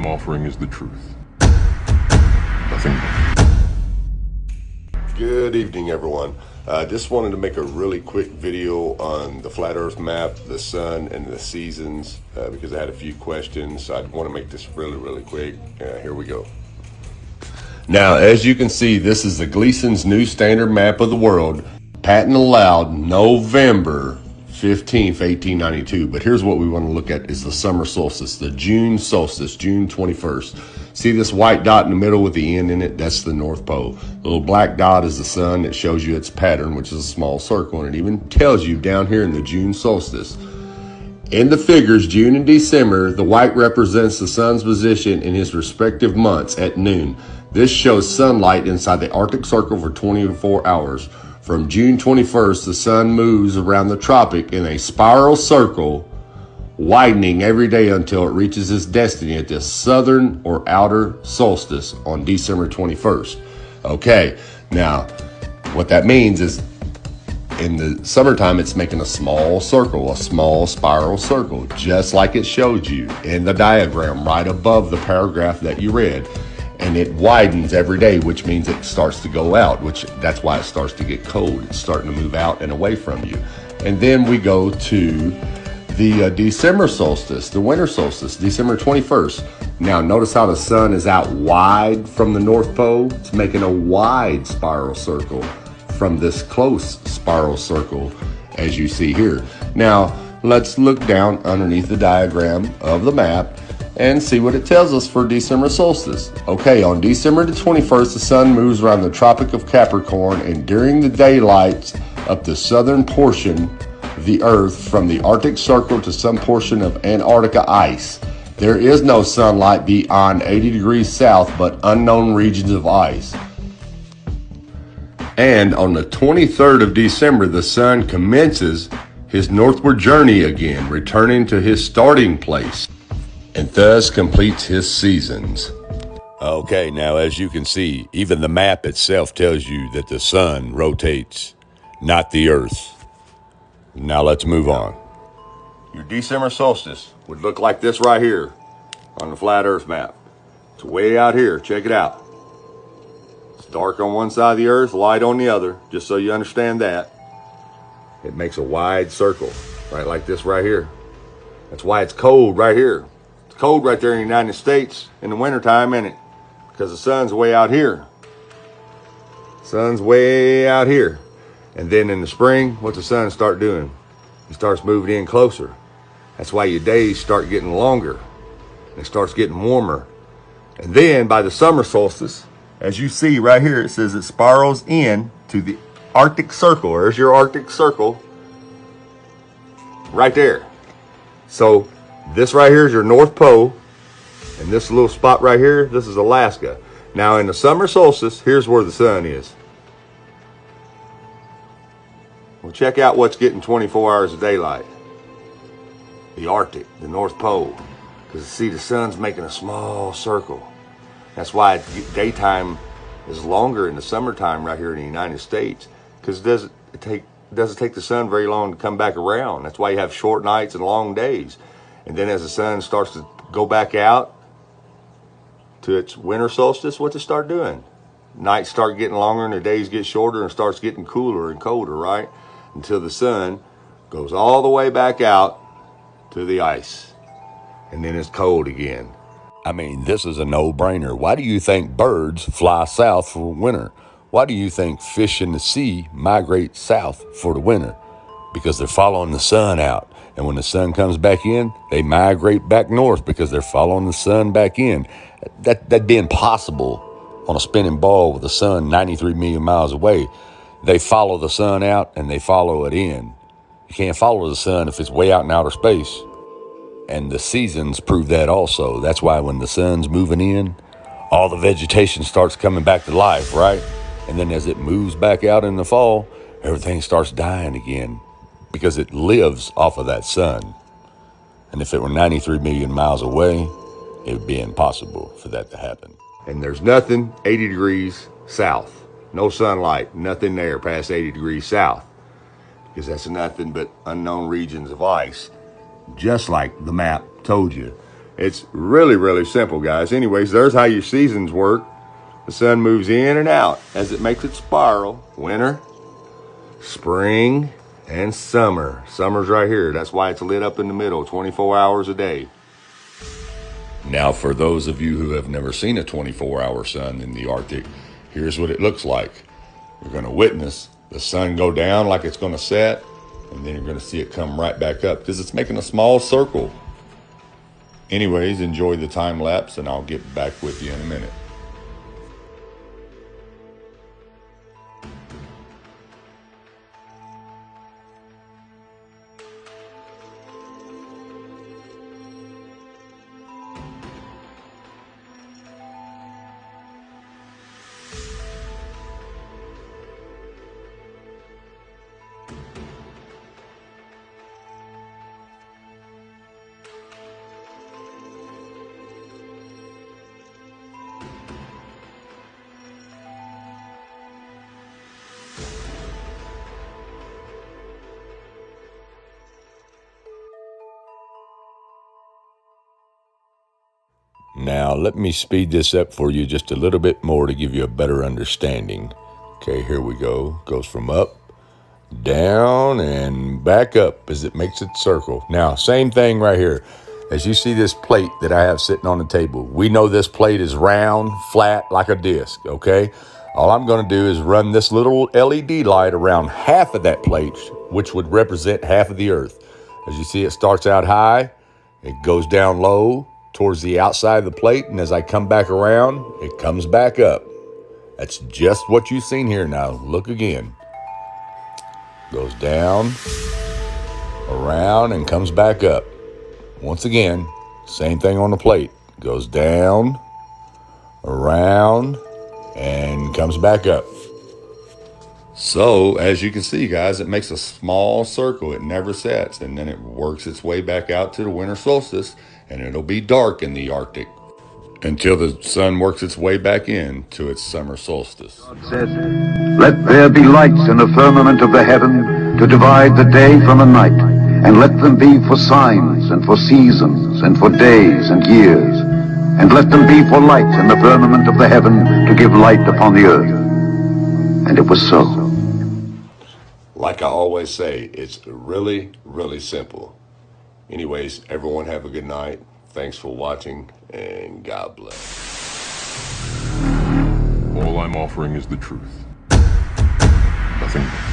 I'm offering is the truth. Nothing more. Good evening, everyone. Just wanted to make a really quick video on the flat earth map, the sun, and the seasons because I had a few questions. So I want to make this really quick. Here we go. Now, as you can see, this is the Gleason's new standard map of the world, patent allowed November 15th, 1892. But here's what we want to look at is the summer solstice, the June solstice, June 21st. See this white dot in the middle with the end in it? That's the North Pole. The little black dot is the sun. It shows you its pattern, which is a small circle. And it even tells you down here in the June solstice. In the figures, June and December, the white represents the sun's position in his respective months at noon. This shows sunlight inside the Arctic Circle for 24 hours. From June 21st, the sun moves around the tropic in a spiral circle, widening every day until it reaches its destiny at the southern or outer solstice on December 21st. Okay, now what that means is in the summertime, it's making a small circle, a small spiral circle, just like it showed you in the diagram right above the paragraph that you read. And it widens every day, which means it starts to go out, which that's why it starts to get cold. It's starting to move out and away from you. And then we go to the December solstice, the winter solstice, December 21st. Now, notice how the sun is out wide from the North Pole. It's making a wide spiral circle from this close spiral circle, as you see here. Now, let's look down underneath the diagram of the map and see what it tells us for December solstice. Okay, on December the 21st, the sun moves around the Tropic of Capricorn, and during the day lights up the southern portion of the Earth from the Arctic Circle to some portion of Antarctica ice. There is no sunlight beyond 80 degrees south, but unknown regions of ice. And on the 23rd of December, the sun commences his northward journey again, returning to his starting place, and thus completes his seasons. Okay, now as you can see, even the map itself tells you that the sun rotates, not the earth. Now let's move on. Your December solstice would look like this right here on the flat earth map. It's way out here. Check it out. It's dark on one side of the earth, light on the other, just so you understand that. It makes a wide circle, right like this right here. That's why it's cold right here. It's cold right there in the United States in the wintertime, isn't it? Because the sun's way out here. Sun's way out here. And then in the spring, what's the sun start doing? He starts moving in closer. That's why your days start getting longer. It starts getting warmer. And then by the summer solstice, as you see right here, it says it spirals in to the Arctic Circle. There's your Arctic Circle right there. So this right here is your North Pole, and this little spot right here, this is Alaska. Now in the summer solstice, here's where the sun is. Well, check out what's getting 24 hours of daylight. The Arctic, the North Pole. Because see, the sun's making a small circle. That's why daytime is longer in the summertime right here in the United States. Because it doesn't take the sun very long to come back around. That's why you have short nights and long days. And then as the sun starts to go back out to its winter solstice, what's it start doing? Nights start getting longer and the days get shorter and starts getting cooler and colder, right? Until the sun goes all the way back out to the ice. And then it's cold again. I mean, this is a no-brainer. Why do you think birds fly south for winter? Why do you think fish in the sea migrate south for the winter? Because they're following the sun out. And when the sun comes back in, they migrate back north because they're following the sun back in. That'd be impossible on a spinning ball with the sun 93 million miles away. They follow the sun out and they follow it in. You can't follow the sun if it's way out in outer space. And the seasons prove that also. That's why when the sun's moving in, all the vegetation starts coming back to life, right? And then as it moves back out in the fall, everything starts dying again because it lives off of that sun. And if it were 93 million miles away, it would be impossible for that to happen. And there's nothing 80 degrees south. No sunlight, nothing there past 80 degrees south. Because that's nothing but unknown regions of ice. Just like the map told you. It's really, really simple, guys. Anyways, there's how your seasons work. The sun moves in and out as it makes its spiral. Winter, spring, and summer. Summer's right here. That's why it's lit up in the middle, 24 hours a day. Now, for those of you who have never seen a 24-hour sun in the Arctic, here's what it looks like. You're going to witness the sun go down like it's going to set, and then you're going to see it come right back up because it's making a small circle. Anyways, enjoy the time lapse, and I'll get back with you in a minute. Now, let me speed this up for you just a little bit more to give you a better understanding. Okay, here we go. Goes from up, down, and back up as it makes its circle. Now, same thing right here. As you see this plate that I have sitting on the table, we know this plate is round, flat, like a disc, okay? All I'm going to do is run this little LED light around half of that plate, which would represent half of the Earth. As you see, it starts out high, it goes down low towards the outside of the plate, and as I come back around, it comes back up. That's just what you've seen here. Now, look again. Goes down, around, and comes back up. Once again, same thing on the plate. Goes down, around, and comes back up. So, as you can see, guys, it makes a small circle. It never sets, and then it works its way back out to the winter solstice, and it'll be dark in the Arctic until the sun works its way back in to its summer solstice. God said, "Let there be lights in the firmament of the heaven to divide the day from the night, and let them be for signs and for seasons and for days and years, and let them be for lights in the firmament of the heaven to give light upon the earth." And it was so. Like I always say, it's really, really simple. Anyways, everyone have a good night. Thanks for watching, and God bless. All I'm offering is the truth. Nothing more.